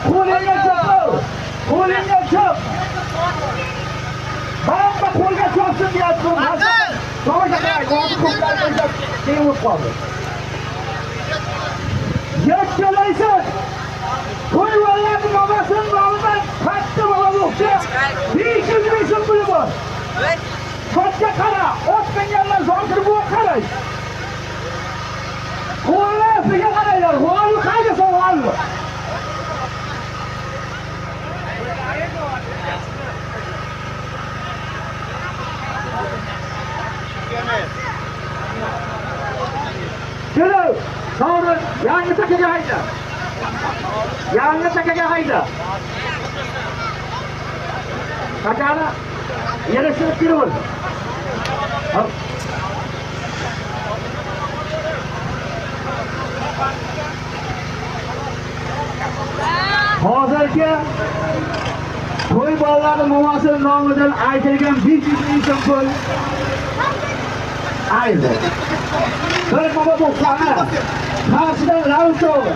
Qo'lingga chop. Qo'lingga chop. Hamma qo'lga chopsin deyapman. To'g'ri gapiraymi? Ko'plar keyin qoldi. Yakkalaysan. Qo'yvanlarning mamasini nomidan katta bo'lmoqchi. 500 ming so'm puli bor. Katta qara, ot minganlar zokir bu qarang. Qo'llariga qaranglar, g'olib qayda so'g'aldi. Kelin, sonra yangi takaga hayda. Yangi takaga hayda. Takani yarashib kirib. Hozirgi to'y bolalarning mamasini nomidan aytilgan 500 ming so'm pul aydi. Bir mama bu qani. Qarshida Ravsho'g'i.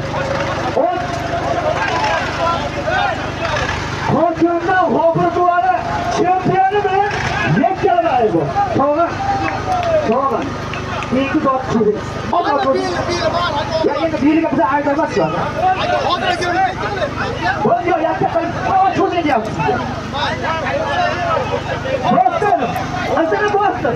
Qo'shimda G'ofur buvani chempioni bilan yakkalaydi. To'g'ri. Ikki bor chiqdi. Ya endi biriga biza aytamiz-ku. Hozir kelmaydi. Bo'ldi, yakka qilib cho'zing deyapsiz. Bosdim. Asana bosdim.